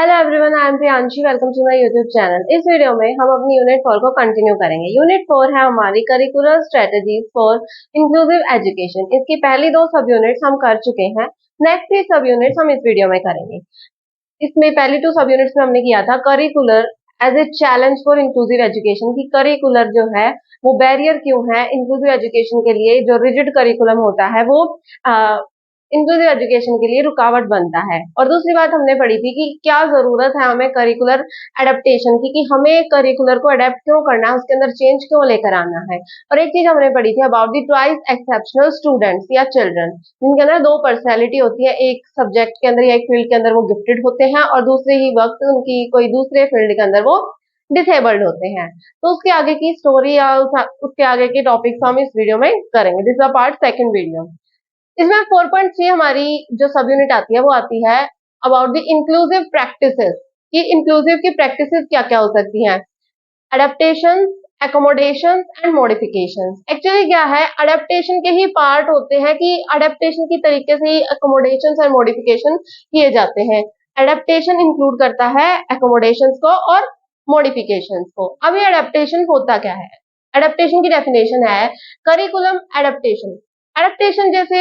Hello everyone, I am Priyanshi. Welcome to my YouTube channel. इस video में हम अपनी यूनिट 4 को कंटिन्यू करेंगे। यूनिट 4 है हमारी curricular strategies for inclusive education. इसकी पहली दो सब यूनिट्स हम कर चुके हैं। नेक्स्ट 3 सब यूनिट्स हम इस वीडियो में करेंगे। इसमें पहली 2 सब यूनिट्स में हमने किया था curricular as a challenge for inclusive education की करिकुलर जो है वो बैरियर क्यों है इंक्लूसिव एजुकेशन के लिए। जो रिजिड करिकुलम होता है वो इंक्लूसिव एजुकेशन के लिए रुकावट बनता है। और दूसरी बात हमने पढ़ी थी कि क्या जरूरत है हमें करिकुलर एडेप्टेशन की, कि हमें करिकुलर को अडेप्ट क्यों करना है, उसके अंदर चेंज क्यों लेकर आना है। और एक चीज हमने पढ़ी थी about the twice exceptional students या चिल्ड्रन, जिनके अंदर दो पर्सनैलिटी होती है। एक सब्जेक्ट के अंदर या एक फील्ड के अंदर वो गिफ्टेड होते हैं और दूसरे ही वक्त उनकी कोई दूसरे फील्ड के अंदर वो डिसेबल्ड होते हैं। तो उसके आगे की स्टोरी या उसके आगे के टॉपिक्स हम इस वीडियो में करेंगे। This is a part second video. इसमें 4.3 हमारी जो सब यूनिट आती है वो आती है अबाउट द इंक्लूसिव प्रैक्टिसेस, कि इंक्लूसिव की प्रैक्टिसेस क्या क्या हो सकती हैं। Adaptation, accommodation and modification. Actually क्या है, अडेप्टेशन के ही पार्ट होते हैं कि अडेप्टेशन की तरीके से ही अकोमोडेशन और मॉडिफिकेशन किए जाते हैं। अडेप्टेशन इंक्लूड करता है एकोमोडेशन को और मॉडिफिकेशन को। अब ये अडेप्टेशन होता क्या है, अडेप्टेशन की डेफिनेशन है करिकुलम एडेप्टेशन। एडेप्टेशन जैसे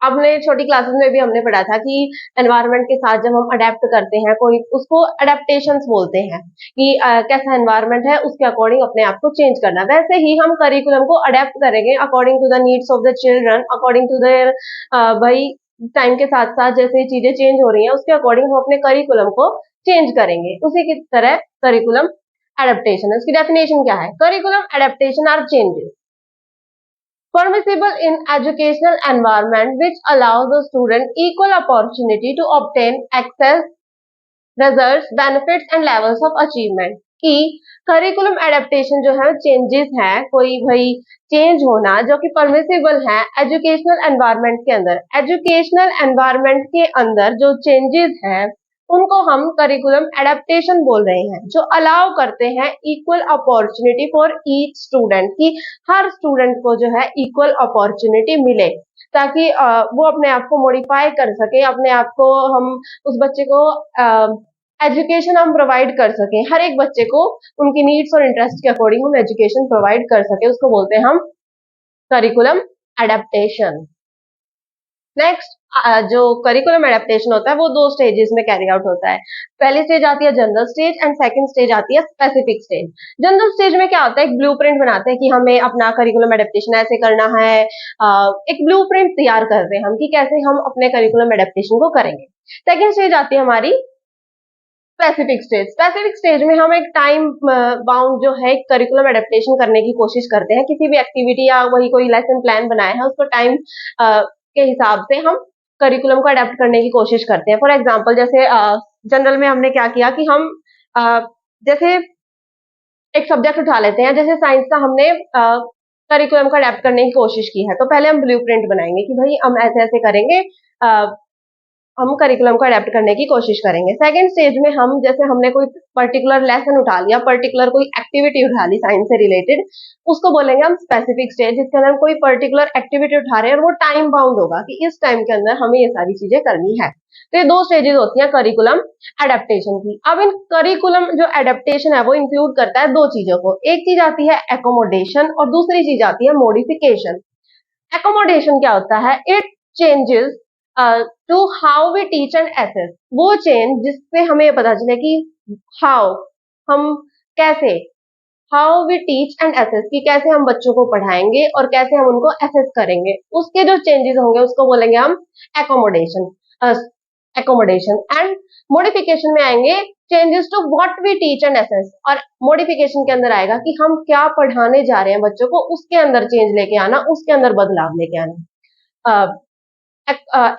अपने छोटी क्लासेस में भी हमने पढ़ा था कि एनवायरनमेंट के साथ जब हम अडेप्ट करते हैं कोई, उसको अडेप्टेशंस बोलते हैं कि कैसा एनवायरनमेंट है उसके अकॉर्डिंग अपने आप को चेंज करना। वैसे ही हम करिकुलम को अडेप्ट करेंगे according to the needs of the children, according to their भाई टाइम के साथ साथ जैसे चीजें चेंज हो रही हैं उसके अकॉर्डिंग हम अपने करिकुलम को चेंज करेंगे। उसी की तरह करिकुलम एडेप्टेशन है। उसकी डेफिनेशन क्या है, curriculum adaptation are changes permissible in educational environment which allows the student equal opportunity to obtain access, results, benefits and levels of achievement। कि करिकुलम एडेप्टेशन जो है चेंजेस है, कोई भाई चेंज होना जो कि परमिसिबल है एजुकेशनल एनवायरनमेंट के अंदर। एजुकेशनल एनवायरनमेंट के अंदर जो चेंजेस है उनको हम करिकुलम एडेप्टेशन बोल रहे हैं, जो अलाउ करते हैं equal opportunity for each student, की हर स्टूडेंट को जो है इक्वल अपॉर्चुनिटी मिले ताकि वो अपने आप को मॉडिफाई कर सके, अपने आप को हम उस बच्चे को एजुकेशन हम प्रोवाइड कर सके। हर एक बच्चे को उनकी नीड्स और इंटरेस्ट के अकॉर्डिंग हम एजुकेशन प्रोवाइड कर सके, उसको बोलते हैं हम करिकुलम एडेप्टेशन। नेक्स्ट जो करिकुलम एडेप्टेशन होता है वो 2 स्टेजेस में कैरी आउट होता है। पहली स्टेज आती है general stage and second stage आती है स्पेसिफिक स्टेज। जनरल स्टेज में क्या होता है, एक ब्लूप्रिंट बनाते हैं कि हमें अपना करिकुलम एडेप्टेशन ऐसे करना है। एक ब्लूप्रिंट तैयार करते हैं हम कि कैसे हम अपने करिकुलम एडेप्टेशन को करेंगे। सेकंड स्टेज आती है हमारी स्पेसिफिक स्टेज। स्पेसिफिक स्टेज में हम एक टाइम बाउंड जो है करिकुलम एडेप्टेशन करने की कोशिश करते हैं। किसी भी एक्टिविटी या वही कोई लेसन प्लान बनाया है उसको टाइम के हिसाब से हम करिकुलम को अडेप्ट करने की कोशिश करते हैं। फॉर एग्जाम्पल जैसे जनरल में हमने क्या किया कि हम जैसे एक सब्जेक्ट उठा लेते हैं, जैसे साइंस का हमने करिकुलम को अडेप्ट करने की कोशिश की है, तो पहले हम ब्लूप्रिंट बनाएंगे कि भाई हम ऐसे ऐसे करेंगे, हम करिकुलम को अडेप्ट करने की कोशिश करेंगे। सेकंड स्टेज में हम जैसे हमने कोई पर्टिकुलर लेसन उठा लिया, पर्टिकुलर कोई एक्टिविटी उठा ली साइंस से रिलेटेड, उसको बोलेंगे हम स्पेसिफिक स्टेज, जिसके अंदर हम कोई पर्टिकुलर एक्टिविटी उठा रहे हैं और वो टाइम बाउंड होगा कि इस टाइम के अंदर हमें ये सारी चीजें करनी है। तो ये 2 स्टेजेस होती हैं करिकुलम एडेप्टेशन की। अब इन करिकुलम जो एडेप्टेशन है वो इंक्लूड करता है 2 चीजों को। एक चीज आती है एकोमोडेशन और दूसरी चीज आती है मॉडिफिकेशन। एकोमोडेशन क्या होता है, it changes to how we teach and assess. वो चेंज जिससे हमें पता चले कि हाउ हम कैसे, how we teach and assess कि कैसे हम बच्चों को पढ़ाएंगे और कैसे हम उनको एसेस करेंगे, उसके जो चेंजेस होंगे उसको बोलेंगे हम एकोमोडेशन। एकोमोडेशन एंड मॉडिफिकेशन में आएंगे changes to what we teach and assess, और मॉडिफिकेशन के अंदर आएगा कि हम क्या पढ़ाने जा रहे हैं बच्चों को, उसके अंदर चेंज लेके आना, उसके अंदर बदलाव लेके आना।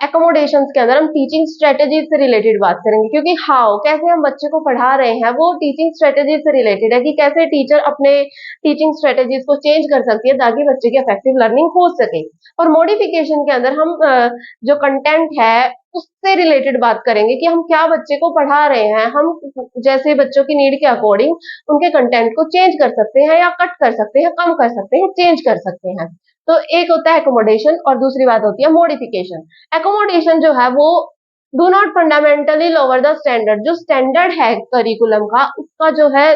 एकोमोडेशंस के अंदर हम टीचिंग स्ट्रेटेजी से रिलेटेड बात करेंगे, क्योंकि हाउ कैसे हम बच्चे को पढ़ा रहे हैं वो टीचिंग स्ट्रेटेजी से रिलेटेड है कि कैसे टीचर अपने टीचिंग स्ट्रेटेजीज को चेंज कर सकती है ताकि बच्चे की इफेक्टिव लर्निंग हो सके। और मॉडिफिकेशन के अंदर हम जो कंटेंट है उससे रिलेटेड बात करेंगे कि हम क्या बच्चे को पढ़ा रहे हैं, हम जैसे बच्चों की नीड के अकॉर्डिंग उनके कंटेंट को चेंज कर सकते हैं या कट कर सकते हैं, कम कर सकते हैं, चेंज कर सकते हैं। तो एक होता है एकोमोडेशन और दूसरी बात होती है मॉडिफिकेशन। एकोमोडेशन जो है वो do not fundamentally lower the standard, जो स्टैंडर्ड है करिकुलम का उसका जो है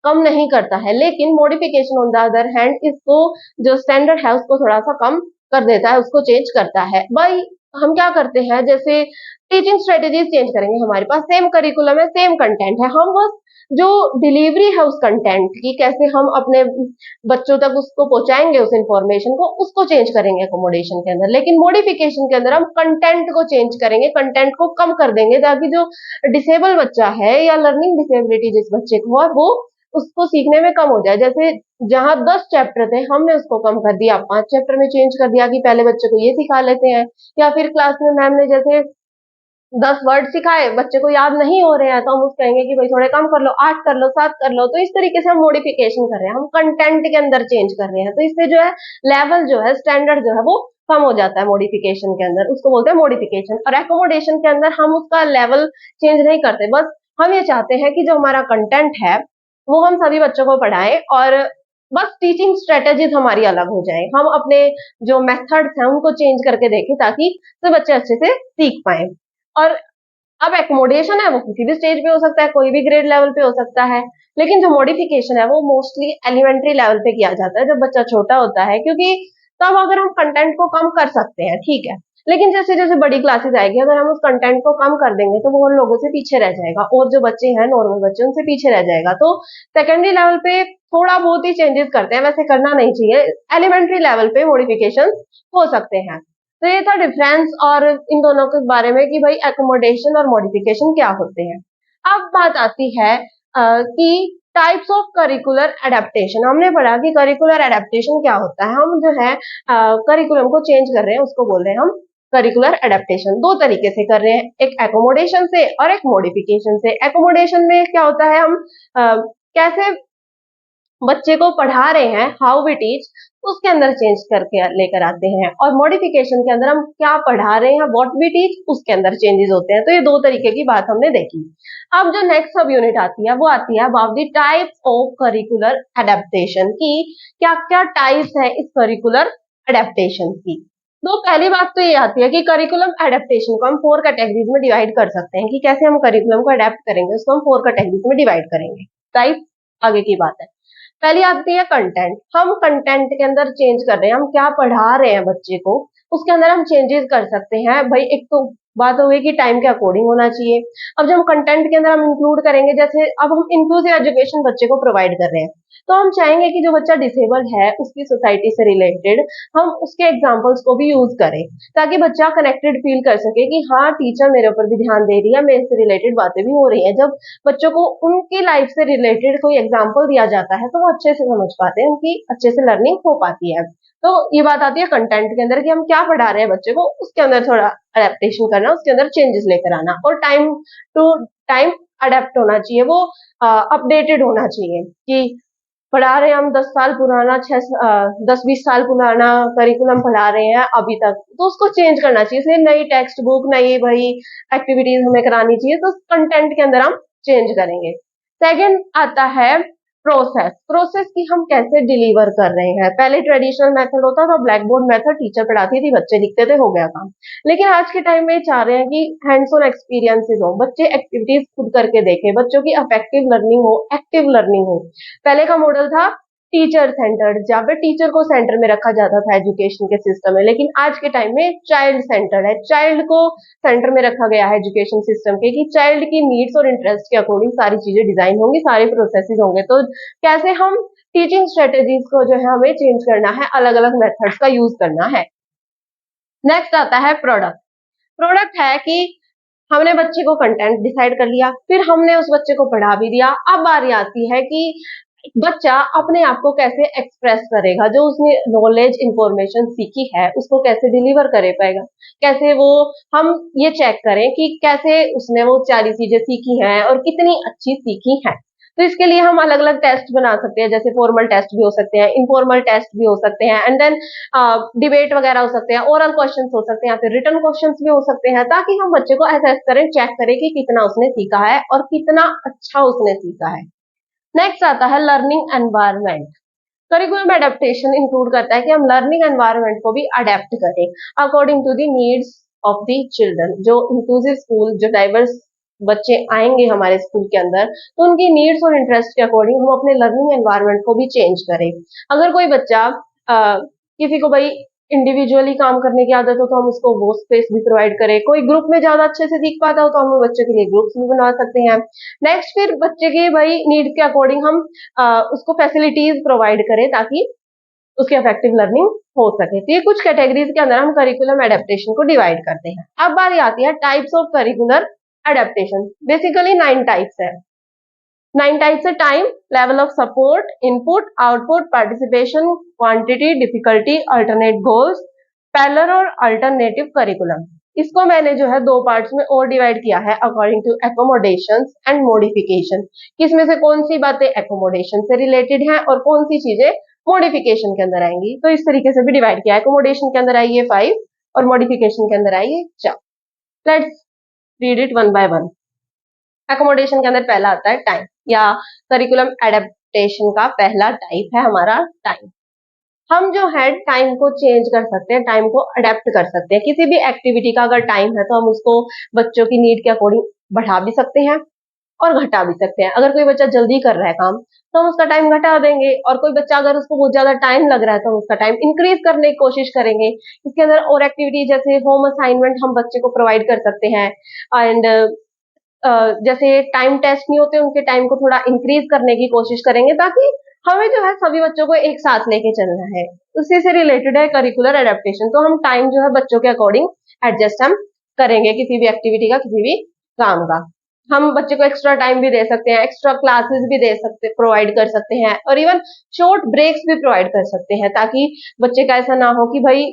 कम नहीं करता है, लेकिन modification on the other hand इसको जो स्टैंडर्ड है उसको थोड़ा सा कम कर देता है, उसको चेंज करता है। भाई हम क्या करते हैं, जैसे टीचिंग स्ट्रेटेजीज चेंज करेंगे, हमारे पास सेम करिकुलम है, सेम कंटेंट है, हम बस जो डिलीवरी है उस कंटेंट की, कैसे हम अपने बच्चों तक उसको पहुंचाएंगे उस इंफॉर्मेशन को, उसको चेंज करेंगे अकोमोडेशन के अंदर। लेकिन मॉडिफिकेशन के अंदर हम कंटेंट को चेंज करेंगे, कंटेंट को कम कर देंगे, ताकि जो डिसेबल बच्चा है या लर्निंग डिसेबिलिटी जिस बच्चे को है वो उसको सीखने में कम हो जाए। जैसे जहां 10 चैप्टर थे हमने उसको कम कर दिया, 5 चैप्टर में चेंज कर दिया कि पहले बच्चे को ये सिखा लेते हैं। या फिर क्लास में मैम ने जैसे 10 वर्ड सिखाए, बच्चे को याद नहीं हो रहे हैं, तो हम उसको कहेंगे कि भाई थोड़े कम कर लो, 8 कर लो, 7 कर लो। तो इस तरीके से हम मॉडिफिकेशन कर रहे हैं, हम कंटेंट के अंदर चेंज कर रहे हैं, तो इससे जो है लेवल जो है स्टैंडर्ड जो है वो कम हो जाता है मॉडिफिकेशन के अंदर, उसको बोलते हैं मॉडिफिकेशन। और एकोमोडेशन के अंदर हम उसका लेवल चेंज नहीं करते, बस हम ये चाहते हैं कि जो हमारा कंटेंट है वो हम सभी बच्चों को पढ़ाएं, और बस टीचिंग स्ट्रेटेजीज हमारी अलग हो जाए, हम अपने जो मेथड्स हैं उनको चेंज करके देखें, ताकि सब बच्चे अच्छे से सीख पाए। और अब एकोमोडेशन है वो किसी भी स्टेज पे हो सकता है, कोई भी ग्रेड लेवल पे हो सकता है, लेकिन जो मॉडिफिकेशन है वो मोस्टली एलिमेंट्री लेवल पे किया जाता है, जब बच्चा छोटा होता है, क्योंकि तब अगर हम कंटेंट को कम कर सकते हैं ठीक है, लेकिन जैसे जैसे बड़ी क्लासेस आएगी अगर हम उस कंटेंट को कम कर देंगे तो वो उन लोगों से पीछे रह जाएगा, और जो बच्चे हैं नॉर्मल बच्चे उनसे पीछे रह जाएगा। तो सेकेंडरी लेवल पे थोड़ा बहुत ही चेंजेस करते हैं, वैसे करना नहीं चाहिए, एलिमेंट्री लेवल पे मॉडिफिकेशन हो सकते हैं। तो ये था डिफरेंस और इन दोनों के बारे में कि भाई एकोमोडेशन और मॉडिफिकेशन क्या होते हैं। अब बात आती है कि टाइप्स ऑफ करिकुलर एडेप्टेशन। हमने पढ़ा कि करिकुलर एडेप्टेशन क्या होता है, हम जो है करिकुलम को चेंज कर रहे हैं उसको बोल रहे हैं हम करिकुलर एडेप्टेशन। दो तरीके से कर रहे हैं, एक एकोमोडेशन से और एक मॉडिफिकेशन से। एकोमोडेशन में क्या होता है, हम कैसे बच्चे को पढ़ा रहे हैं, हाउ वी टीच, उसके अंदर चेंज करके लेकर आते हैं। और मॉडिफिकेशन के अंदर हम क्या पढ़ा रहे हैं, व्हाट वी टीच, उसके अंदर चेंजेस होते हैं। तो ये दो तरीके की बात हमने देखी। अब जो नेक्स्ट सब यूनिट आती है वो आती है about the types of curricular adaptation की, क्या क्या टाइप्स है इस करिकुलर एडेप्टेशन की। तो पहली बात तो ये आती है कि करिकुलम एडेप्टेशन को हम 4 कैटेगरीज में डिवाइड कर सकते हैं, कि कैसे हम करिकुलम को अडेप्ट करेंगे उसको हम 4 कैटेगरीज में डिवाइड करेंगे। टाइप आगे की बात है। पहली आती है कंटेंट, हम कंटेंट के अंदर चेंज कर रहे हैं, हम क्या पढ़ा रहे हैं बच्चे को उसके अंदर हम चेंजेस कर सकते हैं। भाई एक तो बात हो गई कि टाइम के अकॉर्डिंग होना चाहिए। अब जब हम कंटेंट के अंदर हम इंक्लूड करेंगे, जैसे अब हम इंक्लूसिव एजुकेशन बच्चे को प्रोवाइड कर रहे हैं, तो हम चाहेंगे कि जो बच्चा डिसेबल है उसकी सोसाइटी से रिलेटेड हम उसके एग्जाम्पल्स को भी यूज करें, ताकि बच्चा कनेक्टेड फील कर सके कि हाँ टीचर मेरे ऊपर भी ध्यान दे रही है, मेरे से रिलेटेड बातें भी हो रही हैं। जब बच्चों को उनकी लाइफ से रिलेटेड कोई एग्जाम्पल दिया जाता है तो वो अच्छे से समझ पाते हैं, उनकी अच्छे से लर्निंग हो पाती है। तो ये बात आती है कंटेंट के अंदर कि हम क्या पढ़ा रहे हैं बच्चे को, उसके अंदर थोड़ा अडेप्टेशन करना, उसके अंदर चेंजेस लेकर आना, और टाइम टू टाइम अडेप्ट होना चाहिए, वो अपडेटेड होना चाहिए। कि पढ़ा रहे हैं हम 10 साल पुराना 10-20 साल पुराना करिकुलम पढ़ा रहे हैं अभी तक, तो उसको चेंज करना चाहिए, इसलिए नई टेक्स्ट बुक, नई भाई एक्टिविटीज हमें करानी चाहिए, तो कंटेंट के अंदर हम चेंज करेंगे। सेकंड आता है प्रोसेस। प्रोसेस की हम कैसे डिलीवर कर रहे हैं। पहले ट्रेडिशनल मेथड होता था, ब्लैक बोर्ड मेथड, टीचर पढ़ाती थी, बच्चे लिखते थे, हो गया काम। लेकिन आज के टाइम में चाह रहे हैं कि हैंड्स ऑन एक्सपीरियंसेस हो, बच्चे एक्टिविटीज खुद करके देखें, बच्चों की अफेक्टिव लर्निंग हो, एक्टिव लर्निंग हो। पहले का मॉडल था टीचर सेंटर्ड, जहाँ पे टीचर को सेंटर में रखा जाता था एजुकेशन के सिस्टम में, लेकिन आज के टाइम में चाइल्ड सेंटर्ड है, चाइल्ड को सेंटर में रखा गया है एजुकेशन सिस्टम के, कि चाइल्ड की नीड्स और इंटरेस्ट के अकॉर्डिंग सारी चीजें डिजाइन होंगी, सारे प्रोसेसेस होंगे। तो कैसे हम टीचिंग स्ट्रेटेजीज को जो है हमें चेंज करना है, अलग अलग मेथड्स का यूज करना है। नेक्स्ट आता है प्रोडक्ट। प्रोडक्ट है कि हमने बच्चे को कंटेंट डिसाइड कर लिया, फिर हमने उस बच्चे को पढ़ा भी दिया, अब बारी आती है कि बच्चा अपने आप को कैसे एक्सप्रेस करेगा, जो उसने नॉलेज इंफॉर्मेशन सीखी है उसको कैसे डिलीवर करे पाएगा, कैसे वो हम ये चेक करें कि कैसे उसने वो सारी चीजें सीखी हैं और कितनी अच्छी सीखी हैं। तो इसके लिए हम अलग अलग टेस्ट बना सकते हैं, जैसे फॉर्मल टेस्ट भी हो सकते हैं, इनफॉर्मल टेस्ट भी हो सकते हैं, एंड देन डिबेट वगैरह हो सकते हैं, ओरल क्वेश्चंस हो सकते हैं, या फिर रिटन क्वेश्चंस भी हो सकते हैं, ताकि हम बच्चे को असेस करें, चेक करें कि कितना उसने सीखा है और कितना अच्छा उसने सीखा है। नेक्स्ट आता है learning environment. Curriculum adaptation include करता है कि हम लर्निंग एनवायरनमेंट को भी अडेप्ट करें according to the needs of the children. जो इंक्लूसिव स्कूल, जो डाइवर्स बच्चे आएंगे हमारे स्कूल के अंदर, तो उनकी नीड्स और इंटरेस्ट के अकॉर्डिंग हम अपने लर्निंग एनवायरनमेंट को भी चेंज करें। अगर कोई बच्चा किसी को भाई इंडिविजुअली काम करने की आदत हो तो हम उसको वो स्पेस भी प्रोवाइड करें। कोई ग्रुप में ज्यादा अच्छे से सीख पाता हो तो हम बच्चे के लिए ग्रुप्स भी बना सकते हैं। नेक्स्ट, फिर बच्चे के भाई नीड के अकॉर्डिंग हम उसको फैसिलिटीज प्रोवाइड करें ताकि उसकी इफेक्टिव लर्निंग हो सके। तो ये कुछ कैटेगरीज के अंदर हम करिकुलम एडेप्टेशन को डिवाइड करते हैं। अब बारी आती है types of curricular adaptation. Basically 9 types है। 9 टाइप्स है: time, level of support, input, output, participation, quantity, difficulty, alternate goals, parallel और अल्टरनेटिव करिकुलम। इसको मैंने जो है 2 पार्ट्स में और डिवाइड किया है according to accommodations and modification. किसमें से कौन सी बातें एकोमोडेशन से रिलेटेड हैं और कौन सी चीजें मॉडिफिकेशन के अंदर आएंगी। तो इस तरीके से भी डिवाइड किया है। एकोमोडेशन के अंदर आइए 5 और मॉडिफिकेशन के अंदर आइए 4। Let's read it one by one. Accommodation के अंदर पहला आता है टाइम, या करिकुलम एडेप्टेशन का पहला टाइप है हमारा टाइम। हम जो है टाइम को चेंज कर सकते हैं, टाइम को अडेप्ट कर सकते हैं। किसी भी एक्टिविटी का अगर टाइम है तो हम उसको बच्चों की नीड के अकॉर्डिंग बढ़ा भी सकते हैं और घटा भी सकते हैं। अगर कोई बच्चा जल्दी कर रहा है काम तो हम उसका टाइम घटा देंगे, और कोई बच्चा अगर उसको बहुत ज्यादा टाइम लग रहा है तो हम उसका टाइम इंक्रीज करने की कोशिश करेंगे। इसके अंदर और एक्टिविटी जैसे होम असाइनमेंट हम बच्चे को प्रोवाइड कर सकते हैं, एंड जैसे टाइम टेस्ट नहीं होते उनके टाइम को थोड़ा इंक्रीज करने की कोशिश करेंगे, ताकि हमें जो है सभी बच्चों को एक साथ लेके चलना है। उसी से रिलेटेड है करिकुलर एडेप्टेशन। तो हम टाइम जो है बच्चों के अकॉर्डिंग एडजस्ट हम करेंगे किसी भी एक्टिविटी का, किसी भी काम का। हम बच्चे को एक्स्ट्रा टाइम भी दे सकते हैं, एक्स्ट्रा क्लासेस भी दे सकते, प्रोवाइड कर सकते हैं, और इवन शॉर्ट ब्रेक्स भी प्रोवाइड कर सकते हैं, ताकि बच्चे का ऐसा ना हो कि भाई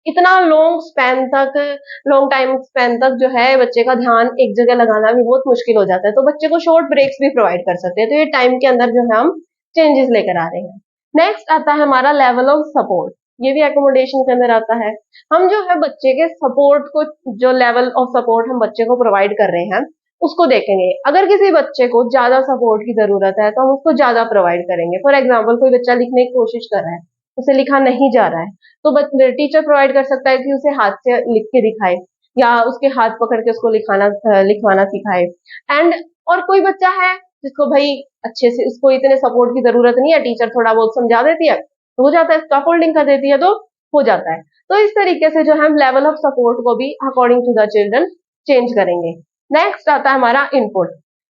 इतना लॉन्ग टाइम स्पैन तक जो है बच्चे का ध्यान एक जगह लगाना भी बहुत मुश्किल हो जाता है। तो बच्चे को शॉर्ट ब्रेक्स भी प्रोवाइड कर सकते हैं। तो ये टाइम के अंदर जो है हम चेंजेस लेकर आ रहे हैं। नेक्स्ट आता है हमारा लेवल ऑफ सपोर्ट। ये भी एकोमोडेशन के अंदर आता है। हम जो है बच्चे के सपोर्ट को, जो लेवल ऑफ सपोर्ट हम बच्चे को प्रोवाइड कर रहे हैं उसको देखेंगे। अगर किसी बच्चे को ज्यादा सपोर्ट की जरूरत है तो हम उसको ज्यादा प्रोवाइड करेंगे। फॉर एग्जाम्पल, कोई बच्चा लिखने की कोशिश कर रहा है, उसे लिखा नहीं जा रहा है, तो टीचर प्रोवाइड कर सकता है कि उसे हाथ से लिख के दिखाए, या उसके हाथ पकड़ के उसको लिखवाना सिखाए। एंड और कोई बच्चा है जिसको भाई अच्छे से, उसको इतने सपोर्ट की जरूरत नहीं है, टीचर थोड़ा बहुत समझा देती है तो हो जाता है, स्कैफोल्डिंग कर देती है तो हो जाता है। तो इस तरीके से जो है हम लेवल ऑफ सपोर्ट को भी according to the children change करेंगे। नेक्स्ट आता है हमारा इनपुट।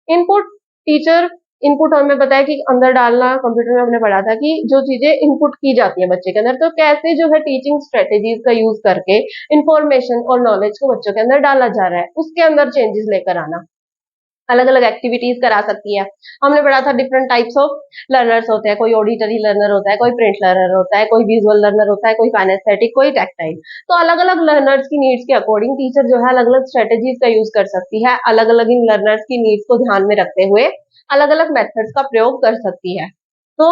इनपुट टीचर इनपुट हमें पता है कि अंदर डालना, कंप्यूटर में हमने पढ़ा था कि जो चीजें इनपुट की जाती है बच्चे के अंदर, तो कैसे जो है टीचिंग स्ट्रेटेजीज का यूज करके इंफॉर्मेशन और नॉलेज को बच्चों के अंदर डाला जा रहा है, उसके अंदर चेंजेस लेकर आना। अलग अलग एक्टिविटीज करा सकती है। हमने पढ़ा था डिफरेंट टाइप्स ऑफ लर्नर्स होते हैं। कोई ऑडिटरी लर्नर होता है, कोई प्रिंट लर्नर होता है, कोई विजुअल लर्नर होता है, कोई काइनेस्थेटिक, कोई टैक्टाइल। तो अलग अलग लर्नर्स की नीड्स के अकॉर्डिंग टीचर जो है अलग अलग स्ट्रेटेजीज का यूज कर सकती है। अलग अलग इन लर्नर्स की नीड्स को ध्यान में रखते हुए अलग अलग मेथड्स का प्रयोग कर सकती है, तो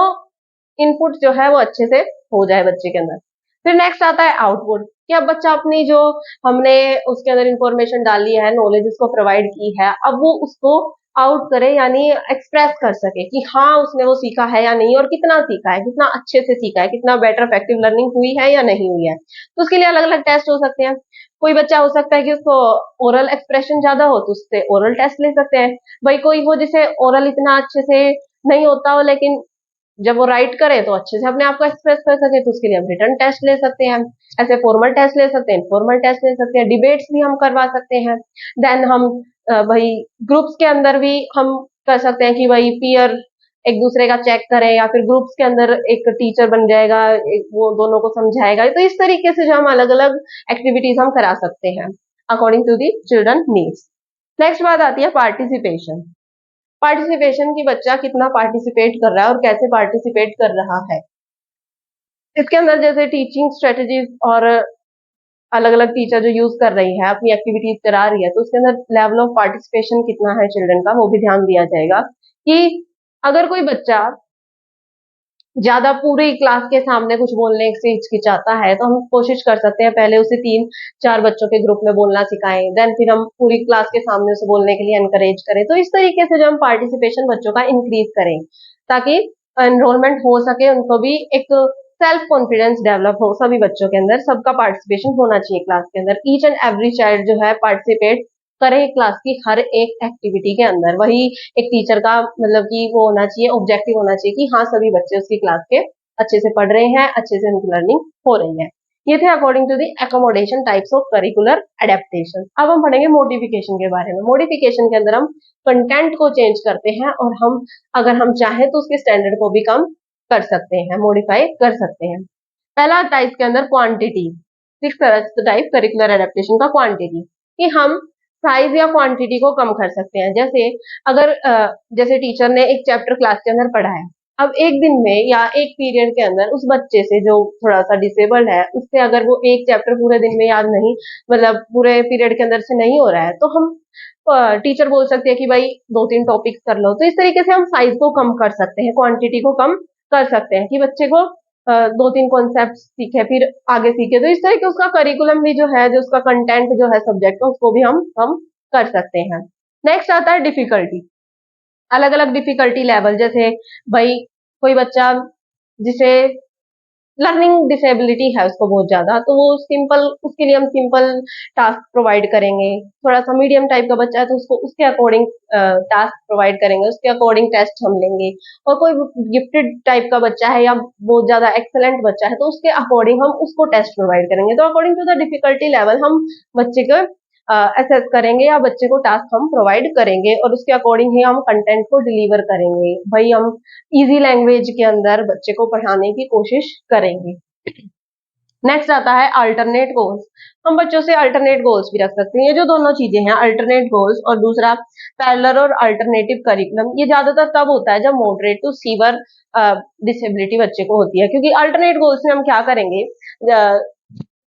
इनपुट जो है वो अच्छे से हो जाए बच्चे के अंदर। फिर नेक्स्ट आता है आउटपुट, कि अब बच्चा अपनी जो हमने उसके अंदर इंफॉर्मेशन डाली है, नॉलेज उसको प्रोवाइड की है, अब वो उसको आउट करे, यानी एक्सप्रेस कर सके कि हाँ उसने वो सीखा है या नहीं, और कितना सीखा है, कितना अच्छे से सीखा है, कितना बेटर इफेक्टिव लर्निंग हुई है या नहीं हुई है। तो उसके लिए अलग अलग टेस्ट हो सकते हैं। कोई बच्चा हो सकता है कि उसको ओरल एक्सप्रेशन ज्यादा हो तो उससे ओरल टेस्ट ले सकते हैं। भाई कोई हो जिसे ओरल इतना अच्छे से नहीं होता हो, लेकिन जब वो राइट करे तो अच्छे से अपने आप को एक्सप्रेस कर सके, तो उसके लिए हम रिटर्न टेस्ट ले सकते हैं। ऐसे फॉर्मल टेस्ट ले सकते हैं, इनफॉर्मल टेस्ट ले सकते हैं, डिबेट्स भी हम करवा सकते हैं। देन हम भाई ग्रुप्स के अंदर भी हम कर सकते हैं कि भाई पीयर एक दूसरे का चेक करें, या फिर ग्रुप्स के अंदर एक टीचर बन जाएगा, एक वो दोनों को समझाएगा। तो इस तरीके से जो हम अलग अलग एक्टिविटीज हम करा सकते हैं according to the children needs. Next बात आती है पार्टिसिपेशन। पार्टिसिपेशन की बच्चा कितना पार्टिसिपेट कर रहा है और कैसे पार्टिसिपेट कर रहा है। इसके अंदर जैसे टीचिंग स्ट्रेटेजीज और अलग अलग टीचर जो यूज कर रही है, अपनी एक्टिविटीज करा रही है, तो उसके अंदर लेवल ऑफ पार्टिसिपेशन कितना है चिल्ड्रन का, वो भी ध्यान दिया जाएगा। कि अगर कोई बच्चा ज्यादा पूरी क्लास के सामने कुछ बोलने से हिचकिचाता है तो हम कोशिश कर सकते हैं पहले उसे 3-4 बच्चों के ग्रुप में बोलना सिखाएं, देन फिर हम पूरी क्लास के सामने उसे बोलने के लिए एनकरेज करें। तो इस तरीके से जो हम पार्टिसिपेशन बच्चों का इंक्रीज करें ताकि एनरोलमेंट हो सके, उनको भी एक सेल्फ कॉन्फिडेंस डेवलप हो सभी बच्चों के अंदर, सबका पार्टिसिपेशन होना चाहिए क्लास के अंदर, ईच एंड एवरी चाइल्ड जो है पार्टिसिपेट करे क्लास की हर एक एक्टिविटी के अंदर। वही एक टीचर का मतलब कि वो होना चाहिए, ऑब्जेक्टिव होना चाहिए कि हाँ सभी बच्चे उसकी क्लास के अच्छे से पढ़ रहे हैं, अच्छे से उनकी लर्निंग हो रही है। ये थे according to the accommodation types of curricular adaptation. अब हम पढ़ेंगे मॉडिफिकेशन के बारे में। मॉडिफिकेशन के अंदर हम कंटेंट को चेंज करते हैं और हम अगर हम चाहें तो उसके स्टैंडर्ड को भी कम कर सकते हैं, मॉडिफाई कर सकते हैं। पहला आता है इसके अंदर quantity. Sixth type curricular adaptation का क्वांटिटी, कि हम साइज या क्वांटिटी को कम कर सकते हैं। जैसे अगर जैसे टीचर ने एक चैप्टर क्लास के अंदर पढ़ा है, अब एक दिन में या एक पीरियड के अंदर उस बच्चे से जो थोड़ा सा डिसेबल्ड है, उससे अगर वो एक चैप्टर पूरे दिन में याद नहीं, मतलब पूरे पीरियड के अंदर से नहीं हो रहा है, तो हम टीचर बोल सकते हैं कि भाई 2-3 टॉपिक्स कर लो। तो इस तरीके से हम साइज को कम कर सकते हैं, क्वांटिटी को कम कर सकते हैं कि बच्चे को 2-3 कॉन्सेप्ट सीखे फिर आगे सीखे। तो इस तरह के उसका करिकुलम भी जो है, जो उसका कंटेंट जो है सब्जेक्ट का, उसको भी हम कम कर सकते हैं। नेक्स्ट आता है डिफिकल्टी। अलग अलग डिफिकल्टी लेवल, जैसे भाई कोई बच्चा जिसे लर्निंग डिसेबिलिटी है उसको बहुत ज्यादा, तो वो सिंपल, उसके लिए हम सिंपल टास्क प्रोवाइड करेंगे। थोड़ा सा मीडियम टाइप का बच्चा है तो उसको उसके अकॉर्डिंग टास्क प्रोवाइड करेंगे, उसके अकॉर्डिंग टेस्ट हम लेंगे। और कोई गिफ्टेड टाइप का बच्चा है या बहुत ज्यादा एक्सेलेंट बच्चा है, तो उसके अकॉर्डिंग हम उसको टेस्ट प्रोवाइड करेंगे। तो according to the difficulty level हम बच्चे को असेस करेंगे या बच्चे को टास्क हम प्रोवाइड करेंगे और उसके अकॉर्डिंग ही हम कंटेंट को डिलीवर करेंगे। भाई हम इजी लैंग्वेज के अंदर बच्चे को पढ़ाने की कोशिश करेंगे। नेक्स्ट आता है अल्टरनेट गोल्स। हम बच्चों से अल्टरनेट गोल्स भी रख सकते हैं। ये जो दोनों चीजें हैं, अल्टरनेट गोल्स और दूसरा पैरेलल और अल्टरनेटिव करिकुलम, ये ज्यादातर तब होता है जब मॉडरेट टू सीवर डिसेबिलिटी बच्चे को होती है। क्योंकि अल्टरनेट गोल्स में हम क्या करेंगे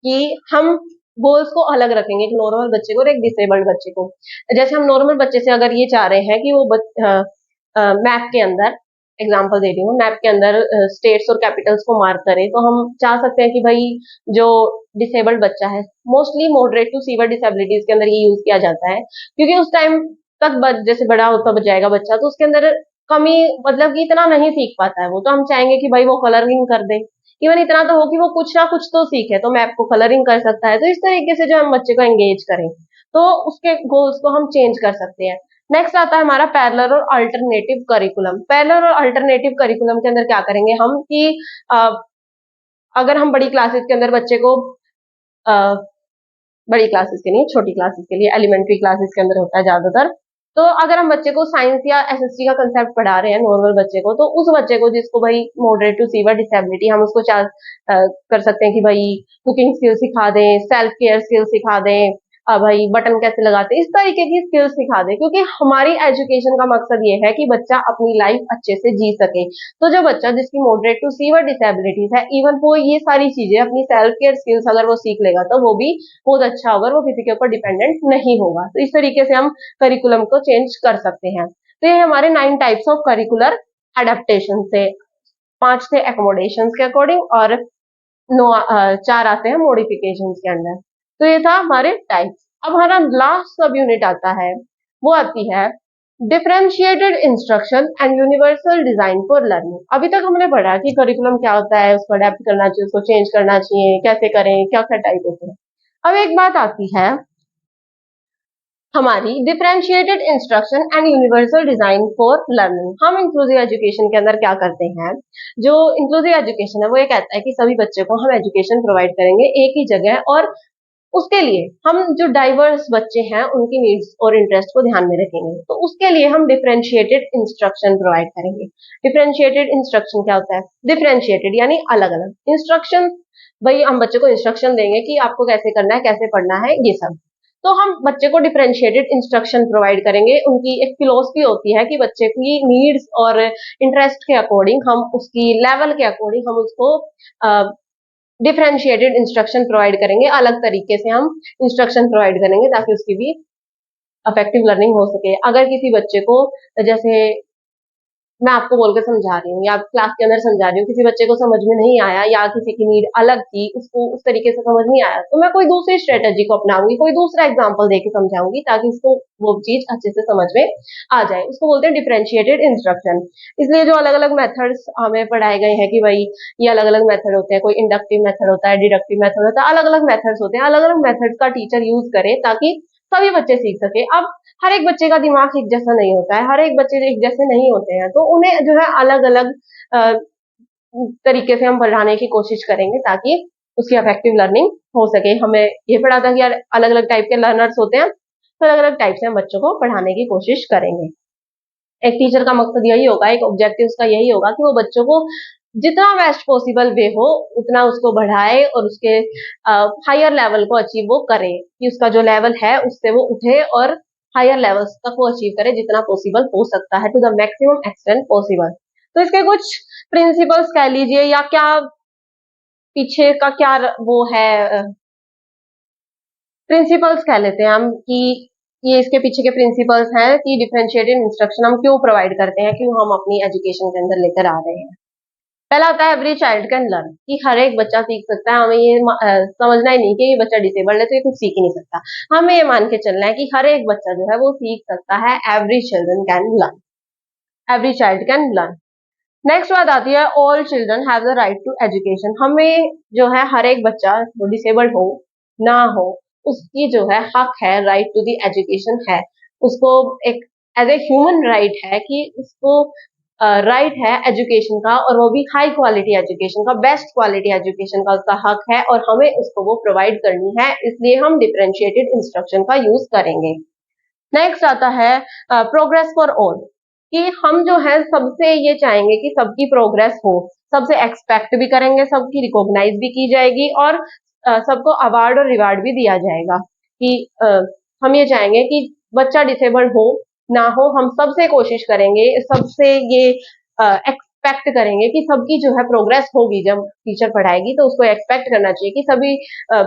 कि हम गोल्स को अलग रखेंगे, एक नॉर्मल बच्चे को और एक डिसेबल्ड बच्चे को। जैसे हम नॉर्मल बच्चे से अगर ये चाह रहे हैं कि वो मैप के अंदर, एग्जांपल दे रही हूँ, मैप के अंदर स्टेट्स और कैपिटल्स को मार्क करें, तो हम चाह सकते हैं कि भाई जो डिसेबल्ड बच्चा है, mostly moderate to severe disabilities के अंदर ये यूज किया जाता है, क्योंकि उस टाइम तक जैसे बड़ा होता जाएगा बच्चा, तो उसके अंदर कमी, मतलब कि इतना नहीं सीख पाता है वो, तो हम चाहेंगे कि भाई वो कलरिंग कर दे, इवन इतना तो हो कि वो कुछ ना कुछ तो सीखे, तो मैप को कलरिंग कर सकता है। तो इस तरीके से जो हम बच्चे को एंगेज करें, तो उसके गोल्स को हम चेंज कर सकते हैं। नेक्स्ट आता है हमारा पैरेलल और अल्टरनेटिव करिकुलम। पैरेलल और अल्टरनेटिव करिकुलम के अंदर क्या करेंगे हम कि अगर हम बड़ी क्लासेस के अंदर बच्चे को बड़ी क्लासेस के नहीं, छोटी क्लासेस के लिए, एलिमेंट्री क्लासेस के अंदर होता है ज्यादातर, तो अगर हम बच्चे को साइंस या एसएसटी का कंसेप्ट पढ़ा रहे हैं नॉर्मल बच्चे को, तो उस बच्चे को जिसको भाई मॉडरेट टू सीवर डिसेबिलिटी, हम उसको कर सकते हैं कि भाई कुकिंग स्किल सिखा दें, सेल्फ केयर स्किल सिखा दें, भाई बटन कैसे लगाते हैं, इस तरीके की स्किल्स सिखा दें। क्योंकि हमारी एजुकेशन का मकसद ये है कि बच्चा अपनी लाइफ अच्छे से जी सके। तो जो बच्चा जिसकी मॉडरेट टू सीवर डिसेबिलिटीज है, इवन वो ये सारी चीजें, अपनी सेल्फ केयर स्किल्स अगर वो सीख लेगा, तो वो भी बहुत अच्छा होगा, वो किसी के ऊपर डिपेंडेंट नहीं होगा। तो इस तरीके से हम करिकुलम को चेंज कर सकते हैं। तो ये हमारे 9 टाइप्स ऑफ करिकुलर एडेप्टेशन से, 5 थे एकोमोडेशन के अकॉर्डिंग और 4 आते हैं मॉडिफिकेशन के अंदर। तो ये था हमारे टाइप्स। अब हमारा लास्ट सब यूनिट आता है, वो आती है differentiated instruction and universal design for learning. अभी तक हमने पढ़ा कि करिकुलम क्या होता है, उसको अडेप्ट करना चाहिए, उसको चेंज करना चाहिए, कैसे करें, क्या क्या टाइप होते हैं। अब एक बात आती है हमारी differentiated instruction and universal design for learning. हम इंक्लूसिव एजुकेशन के अंदर क्या करते हैं, जो इंक्लूसिव एजुकेशन है वो ये कहता है कि सभी बच्चे को हम एजुकेशन प्रोवाइड करेंगे एक ही जगह, और उसके लिए हम जो डाइवर्स बच्चे हैं उनकी नीड्स और इंटरेस्ट को ध्यान में रखेंगे। तो उसके लिए हम डिफरेंशिएटेड इंस्ट्रक्शन प्रोवाइड करेंगे। डिफरेंशिएटेड इंस्ट्रक्शन क्या होता है, डिफरेंशिएटेड यानी अलग अलग इंस्ट्रक्शन। भाई हम बच्चे को इंस्ट्रक्शन देंगे कि आपको कैसे करना है, कैसे पढ़ना है, ये सब। तो हम बच्चे को डिफरेंशिएटेड इंस्ट्रक्शन प्रोवाइड करेंगे। उनकी एक फिलोसफी होती है कि बच्चे की नीड्स और इंटरेस्ट के अकॉर्डिंग, हम उसकी लेवल के अकॉर्डिंग हम उसको डिफरेंशिएटेड इंस्ट्रक्शन प्रोवाइड करेंगे। अलग तरीके से हम इंस्ट्रक्शन प्रोवाइड करेंगे ताकि उसकी भी इफेक्टिव लर्निंग हो सके। अगर किसी बच्चे को जैसे मैं आपको बोलकर समझा रही हूँ या क्लास के अंदर समझा रही हूँ, किसी बच्चे को समझ में नहीं आया या किसी की नीड अलग थी, उसको उस तरीके से समझ नहीं आया, तो मैं कोई दूसरी स्ट्रेटेजी को अपनाऊंगी, कोई दूसरा एग्जाम्पल देके समझाऊंगी ताकि उसको वो चीज अच्छे से समझ में आ जाए। उसको बोलते हैं डिफरेंशिएटेड इंस्ट्रक्शन। इसलिए जो अलग अलग मेथड्स हमें पढ़ाए गए हैं कि भाई ये अलग अलग मेथड होते हैं, कोई इंडक्टिव मेथड होता है, डिडक्टिव मेथड होता है, अलग अलग मेथड्स होते हैं, अलग अलग मेथड्स का टीचर यूज करे ताकि सभी बच्चे सीख सके। अब हर एक बच्चे का दिमाग एक जैसा नहीं होता है, हर एक बच्चे एक जैसे नहीं होते हैं, तो उन्हें जो है अलग अलग तरीके से हम पढ़ाने की कोशिश करेंगे ताकि उसकी इफेक्टिव लर्निंग हो सके। हमें ये पढ़ा था कि यार अलग अलग टाइप के लर्नर्स होते हैं, तो अलग अलग टाइप से हम बच्चों को पढ़ाने की कोशिश करेंगे। एक टीचर का मकसद यही होगा, एक ऑब्जेक्टिव उसका यही होगा कि वो बच्चों को जितना बेस्ट पॉसिबल वे हो उतना उसको बढ़ाए और उसके हायर लेवल को अचीव वो करे, कि उसका जो लेवल है उससे वो उठे और हायर लेवल्स तक वो अचीव करे जितना पॉसिबल हो सकता है, to the maximum extent possible. तो इसके कुछ प्रिंसिपल्स कह लीजिए या क्या पीछे का क्या वो है, प्रिंसिपल्स कह लेते हैं हम कि ये इसके पीछे के प्रिंसिपल्स हैं कि डिफरेंशिएटेड इंस्ट्रक्शन हम क्यों प्रोवाइड करते हैं, क्यों हम अपनी एजुकेशन के अंदर लेकर आ रहे हैं। पहला आता है एवरी चाइल्ड कैन लर्न, कि हर एक बच्चा सीख सकता है। हमें ये समझना ही नहीं कि ये बच्चा डिसेबल्ड है तो ये कुछ सीख ही नहीं सकता, हमें ये मान के चलना है कि हर एक बच्चा जो है वो सीख सकता है। Every children can learn, every child can learn. Next बात आती है all children have the right to education. हमें जो है हर एक बच्चा वो डिसेबल्ड हो ना हो उसकी जो है हक है, राइट टू द एजुकेशन है, उसको एक एज ए ह्यूमन राइट है कि उसको राइट है एजुकेशन का, और वो भी हाई क्वालिटी एजुकेशन का, बेस्ट क्वालिटी एजुकेशन का उसका हक है और हमें उसको वो प्रोवाइड करनी है। इसलिए हम डिफरेंशिएटेड इंस्ट्रक्शन का यूज करेंगे। नेक्स्ट आता है प्रोग्रेस फॉर ऑल, कि हम जो है सबसे ये चाहेंगे कि सबकी प्रोग्रेस हो, सबसे एक्सपेक्ट भी करेंगे, सबकी रिकॉग्नाइज भी की जाएगी और सबको अवार्ड और रिवार्ड भी दिया जाएगा। कि हम ये चाहेंगे कि बच्चा डिसेबल्ड हो ना हो, हम सबसे कोशिश करेंगे, सबसे ये एक्सपेक्ट करेंगे कि सबकी जो है प्रोग्रेस होगी। जब टीचर पढ़ाएगी तो उसको एक्सपेक्ट करना चाहिए कि सभी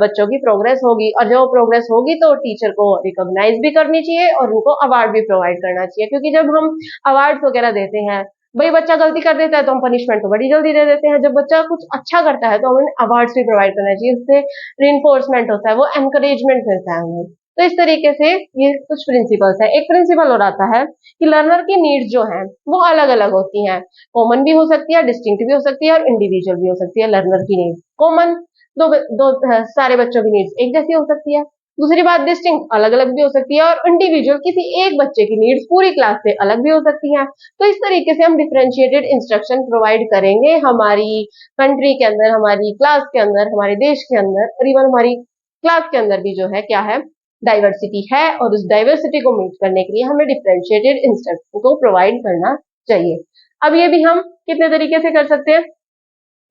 बच्चों की प्रोग्रेस होगी, और जो प्रोग्रेस होगी तो टीचर को रिकॉग्नाइज भी करनी चाहिए और उनको अवार्ड भी प्रोवाइड करना चाहिए। क्योंकि जब हम अवार्ड वगैरह देते हैं, भाई बच्चा गलती कर देता है तो हम पनिशमेंट तो बड़ी जल्दी दे देते हैं, जब बच्चा कुछ अच्छा करता है तो हमें अवार्ड्स भी प्रोवाइड करना चाहिए, उससे रिइंफोर्समेंट होता है, वो एनकरेजमेंट मिलता है हमें। तो इस तरीके से ये कुछ प्रिंसिपल्स है। एक प्रिंसिपल और आता है कि लर्नर की नीड्स जो है वो अलग अलग होती हैं, कॉमन भी हो सकती है, डिस्टिंक्ट भी हो सकती है और इंडिविजुअल भी हो सकती है। लर्नर की नीड्स कॉमन, दो दो सारे बच्चों की नीड्स एक जैसी हो सकती है। दूसरी बात डिस्टिंक्ट अलग अलग भी हो सकती है, और इंडिविजुअल किसी एक बच्चे की नीड्स पूरी क्लास से अलग भी हो सकती हैं। तो इस तरीके से हम डिफरेंशिएटेड इंस्ट्रक्शन प्रोवाइड करेंगे हमारी कंट्री के अंदर, हमारी क्लास के अंदर, हमारे देश के अंदर, और इवन हमारी क्लास के अंदर भी जो है क्या है, डाइवर्सिटी है, और उस डाइवर्सिटी को मीट करने के लिए हमें डिफरेंशिएटेड इंस्ट्रक्शन को प्रोवाइड करना चाहिए। अब ये भी हम कितने तरीके से कर सकते हैं,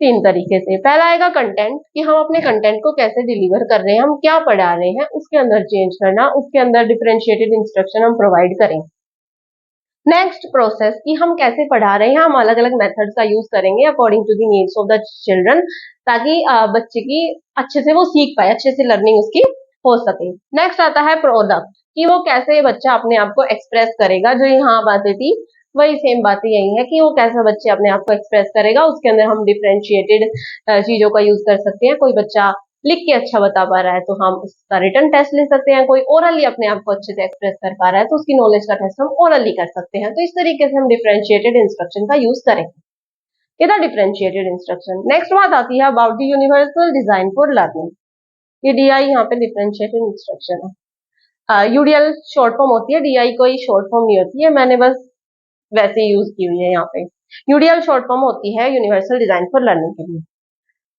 3 तरीके से। पहला आएगा कंटेंट, कि हम अपने कंटेंट को कैसे डिलीवर कर रहे हैं, हम क्या पढ़ा रहे हैं उसके अंदर चेंज करना, उसके अंदर डिफरेंशिएटेड इंस्ट्रक्शन हम प्रोवाइड करें। नेक्स्ट प्रोसेस, कि हम कैसे पढ़ा रहे हैं, हम अलग अलग मेथड्स का यूज करेंगे according to the needs of the children, ताकि बच्चे की अच्छे से वो सीख पाए, अच्छे से लर्निंग उसकी हो सके। नेक्स्ट आता है प्रोडक्ट, कि वो कैसे बच्चा अपने आप को एक्सप्रेस करेगा। जो यहाँ बातें थी वही सेम बातें यही है कि वो कैसे बच्चे अपने आप को एक्सप्रेस करेगा, उसके अंदर हम डिफरेंशिएटेड चीजों का यूज कर सकते हैं। कोई बच्चा लिख के अच्छा बता पा रहा है तो हम उसका रिटर्न टेस्ट ले सकते हैं, कोई ओरली अपने आप को अच्छे से एक्सप्रेस कर पा रहा है तो उसकी नॉलेज का टेस्ट हम ओरली कर सकते हैं। तो इस तरीके से हम डिफरेंशिएटेड इंस्ट्रक्शन का यूज करेंगे। ये था डिफरेंशिएटेड इंस्ट्रक्शन। नेक्स्ट बात आती है about the universal design for learning. ये डीआई यहाँ पे डिफरेंशिएटेड इंस्ट्रक्शन है। यूडीएल शॉर्ट फॉर्म होती है, डीआई कोई शॉर्ट फॉर्म नहीं होती है, मैंने बस वैसे यूज की हुई है यहाँ पे। यूडीएल शॉर्ट फॉर्म होती है यूनिवर्सल डिजाइन फॉर लर्निंग के लिए।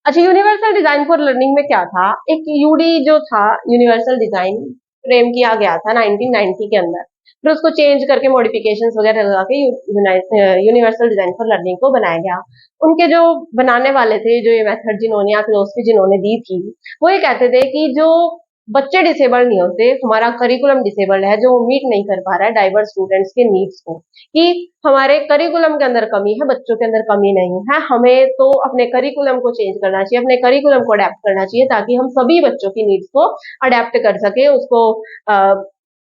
अच्छा, यूनिवर्सल डिजाइन फॉर लर्निंग में क्या था, एक यूडी जो था यूनिवर्सल डिजाइन फ्रेम किया गया था 1990 के अंदर, फिर उसको चेंज करके मॉडिफिकेशंस वगैरह लगा के यूनिवर्सल डिजाइन फॉर लर्निंग को बनाया गया। उनके जो बनाने वाले थे, जो ये मेथड जिन्होंने या फिलोसफी जिन्होंने दी थी, वो ये कहते थे कि जो बच्चे डिसेबल्ड नहीं होते, हमारा करिकुलम डिसेबल्ड है, जो मीट नहीं कर पा रहा है डाइवर्स स्टूडेंट्स के नीड्स को, कि हमारे करिकुलम के अंदर कमी है, बच्चों के अंदर कमी नहीं है, हमें तो अपने करिकुलम को चेंज करना चाहिए, अपने करिकुलम को अडेप्ट करना चाहिए ताकि हम सभी बच्चों की नीड्स को अडेप्ट कर सके, उसको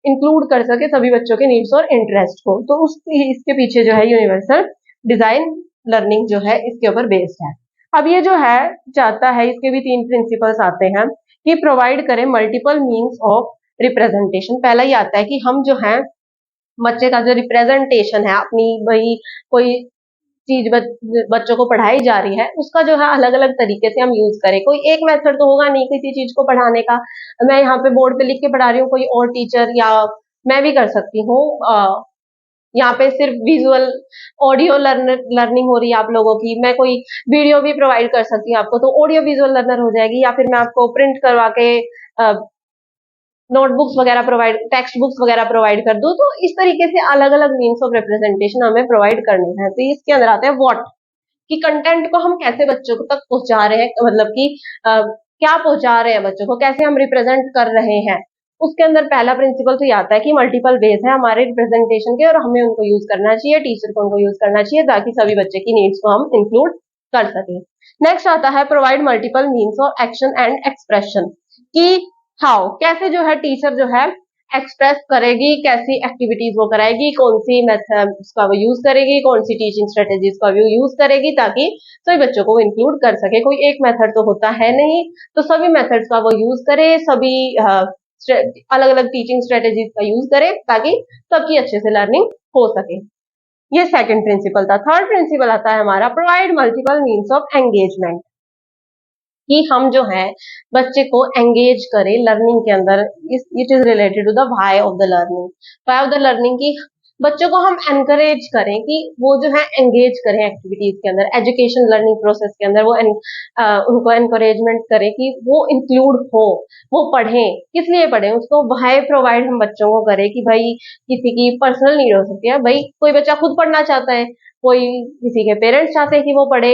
इंक्लूड कर सके सभी बच्चों के नीड्स और इंटरेस्ट को। तो उस इसके पीछे जो है यूनिवर्सल डिजाइन लर्निंग जो है इसके ऊपर बेस्ड है। अब ये जो है चाहता है, इसके भी 3 प्रिंसिपल्स आते हैं कि प्रोवाइड करें मल्टीपल मीन्स ऑफ रिप्रेजेंटेशन। पहला ही आता है कि हम जो है बच्चे का जो रिप्रेजेंटेशन है अपनी, भाई कोई चीज बच्चों को पढ़ाई जा रही है उसका जो है अलग अलग तरीके से हम यूज करें। कोई एक मेथड तो होगा नहीं किसी चीज को पढ़ाने का। मैं यहाँ पे बोर्ड पे लिख के पढ़ा रही हूँ, कोई और टीचर या मैं भी कर सकती हूँ। यहाँ पे सिर्फ विजुअल ऑडियो लर्निंग हो रही है आप लोगों की, मैं कोई वीडियो भी प्रोवाइड कर सकती हूँ आपको, तो ऑडियो विजुअल लर्नर हो जाएगी। या फिर मैं आपको प्रिंट करवा के नोटबुक्स वगैरह प्रोवाइड, टेक्स्ट बुक्स वगैरह प्रोवाइड कर दूं। तो इस तरीके से अलग अलग मीन्स ऑफ रिप्रेजेंटेशन हमें प्रोवाइड करनी है। तो इसके अंदर आता है व्हाट, कि कंटेंट को हम कैसे बच्चों तक पहुंचा रहे हैं, मतलब कि क्या पहुंचा रहे हैं बच्चों को, कैसे हम रिप्रेजेंट कर रहे हैं। उसके अंदर पहला प्रिंसिपल तो ये आता है कि मल्टीपल वेज है हमारे रिप्रेजेंटेशन के और हमें उनको यूज करना चाहिए, टीचर को उनको यूज करना चाहिए ताकि सभी बच्चे की नीड्स को हम इंक्लूड कर सकें। नेक्स्ट आता है provide multiple means of action and expression, कि हाउ, कैसे जो है टीचर जो है एक्सप्रेस करेगी, कैसी एक्टिविटीज वो कराएगी, कौन सी मेथड्स का वो यूज करेगी, कौन सी टीचिंग स्ट्रेटेजीज का वो यूज करेगी ताकि सभी बच्चों को इंक्लूड कर सके। कोई एक मेथड तो होता है नहीं, तो सभी मेथड्स का वो यूज करे, सभी अलग अलग टीचिंग स्ट्रेटेजीज का यूज करे ताकि सबकी अच्छे से लर्निंग हो सके। ये सेकंड प्रिंसिपल था। थर्ड प्रिंसिपल आता है हमारा provide multiple means of engagement, कि हम जो है बच्चे को एंगेज करें लर्निंग के अंदर। It is related to the why of the learning. Why of the learning की बच्चों को हम एनकरेज करें कि वो जो है एंगेज करें एक्टिविटीज के अंदर, एजुकेशन लर्निंग प्रोसेस के अंदर वो उनको एनकरेजमेंट करें कि वो इंक्लूड हो, वो पढ़ें। किस लिए पढ़ें, उसको व्हाई प्रोवाइड हम बच्चों को करें कि भाई किसी की पर्सनल नीड हो सकती है, भाई कोई बच्चा खुद पढ़ना चाहता है, कोई किसी के पेरेंट्स चाहते हैं कि वो पढ़े,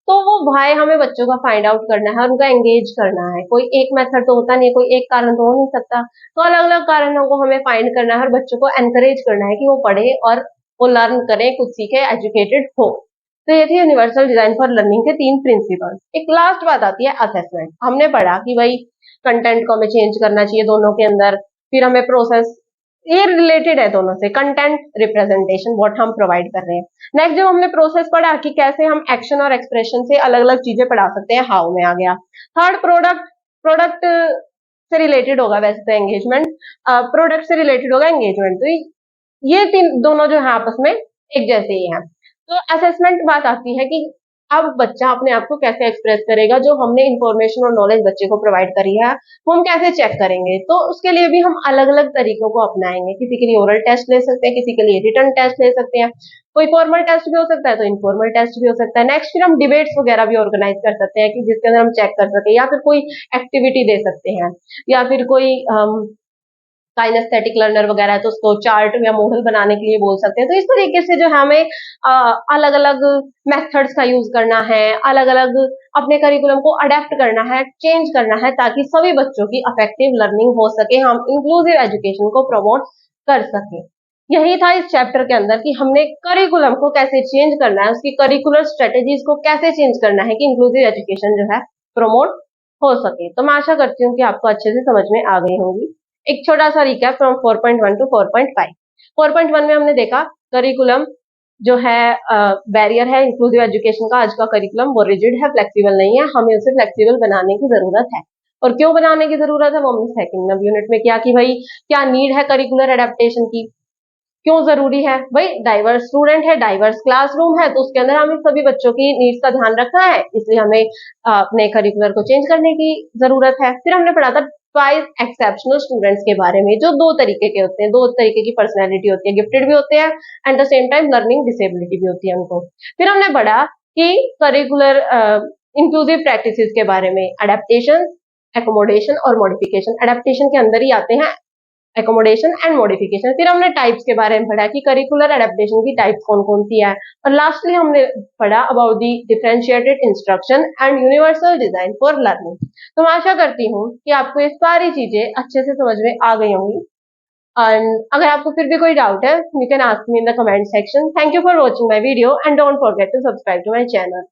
तो वो व्हाई हमें बच्चों का फाइंड आउट करना है और उनका एंगेज करना है। कोई एक मेथड तो होता नहीं है, कोई एक कारण तो हो नहीं सकता, तो अलग अलग कारणों को हमें फाइंड करना है और बच्चों को एनकरेज करना है कि वो पढ़े और वो लर्न करें, कुछ सीखे, एजुकेटेड हो। तो ये थी यूनिवर्सल डिजाइन फॉर लर्निंग के 3 प्रिंसिपल। एक लास्ट बात आती है असेसमेंट। हमने पढ़ा कि भाई कंटेंट को हमें चेंज करना चाहिए दोनों के अंदर, फिर हमें प्रोसेस, ये रिलेटेड है दोनों से, कंटेंट रिप्रेजेंटेशन व्हाट हम प्रोवाइड कर रहे हैं। नेक्स्ट जब हमने प्रोसेस पढ़ा कि कैसे हम एक्शन और एक्सप्रेशन से अलग अलग चीजें पढ़ा सकते हैं, हाउ में आ गया। थर्ड प्रोडक्ट, प्रोडक्ट से रिलेटेड होगा वैसे तो एंगेजमेंट, प्रोडक्ट से रिलेटेड होगा एंगेजमेंट। तो ये तीन दोनों जो है आपस में एक जैसे ही हैं। तो असेसमेंट बात आती है कि अब बच्चा अपने आप को कैसे एक्सप्रेस करेगा, जो हमने इंफॉर्मेशन और नॉलेज बच्चे को प्रोवाइड करी है वो हम कैसे चेक करेंगे। तो उसके लिए भी हम अलग अलग तरीकों को अपनाएंगे। किसी के लिए ओरल टेस्ट ले सकते हैं, किसी के लिए रिटन टेस्ट ले सकते हैं, कोई फॉर्मल टेस्ट भी हो सकता है तो इनफॉर्मल टेस्ट भी हो सकता है। नेक्स्ट फिर हम डिबेट्स वगैरह भी ऑर्गेनाइज कर सकते हैं कि जिसके अंदर हम चेक कर सके, या फिर कोई एक्टिविटी दे सकते हैं, या फिर कोई काइनेस्थेटिक लर्नर वगैरह है तो उसको चार्ट या मॉडल बनाने के लिए बोल सकते हैं। तो इस तरीके से जो हमें अलग अलग मेथड्स का यूज करना है, अलग अलग अपने करिकुलम को अडेप्ट करना है, चेंज करना है ताकि सभी बच्चों की इफेक्टिव लर्निंग हो सके, हम इंक्लूसिव एजुकेशन को प्रमोट कर सके। यही था इस चैप्टर के अंदर कि हमने करिकुलम को कैसे चेंज करना है, उसकी करिकुलर स्ट्रेटेजीज को कैसे चेंज करना है कि इंक्लूसिव एजुकेशन जो है प्रमोट हो सके। तो मैं आशा करती हूँ कि आपको अच्छे से समझ में आ गई होंगी। एक छोटा सा रिकैप फ्रॉम 4.1 टू 4.5। 4.1 में हमने देखा करिकुलम जो है बैरियर है इंक्लूसिव एजुकेशन का। आज का करिकुलम वो रिजिड है, फ्लेक्सिबल नहीं है, हमें उसे फ्लेक्सिबल बनाने की जरूरत है। और क्यों बनाने की जरूरत है वो हमने सेकंड यूनिट में किया कि भाई क्या नीड है करिकुलर एडेप्टेशन की, क्यों जरूरी है। भाई डाइवर्स स्टूडेंट है, डाइवर्स क्लासरूम है, तो उसके अंदर हमें सभी बच्चों की नीड्स का ध्यान रखना है, इसलिए हमें अपने करिकुलर को चेंज करने की जरूरत है। फिर हमने पढ़ा था ट्वाइस एक्सेप्शनल स्टूडेंट्स के बारे में, जो 2 तरीके के होते हैं, 2 तरीके की पर्सनैलिटी होती है, गिफ्टेड भी होते हैं and the same time learning disability भी होती है उनको। फिर हमने पढ़ा कि करिकुलर इंक्लूसिव प्रैक्टिसेस के बारे में, अडेप्टेशन, एकोमोडेशन और मॉडिफिकेशन। अडेप्टेशन के अंदर ही आते हैं एकोमोडेशन एंड मॉडिफिकेशन। फिर हमने टाइप्स के बारे में पढ़ा कि करिकुलर एडेप्टेशन की टाइप्स कौन कौन सी है, और लास्टली हमने पढ़ा about the differentiated instruction and universal design for learning. तो मैं आशा करती हूँ कि आपको ये सारी चीजें अच्छे से समझ में आ गई होंगी। एंड अगर आपको फिर भी कोई डाउट है, you can ask me in the comment section. Thank you for watching my video and don't forget to subscribe to my channel.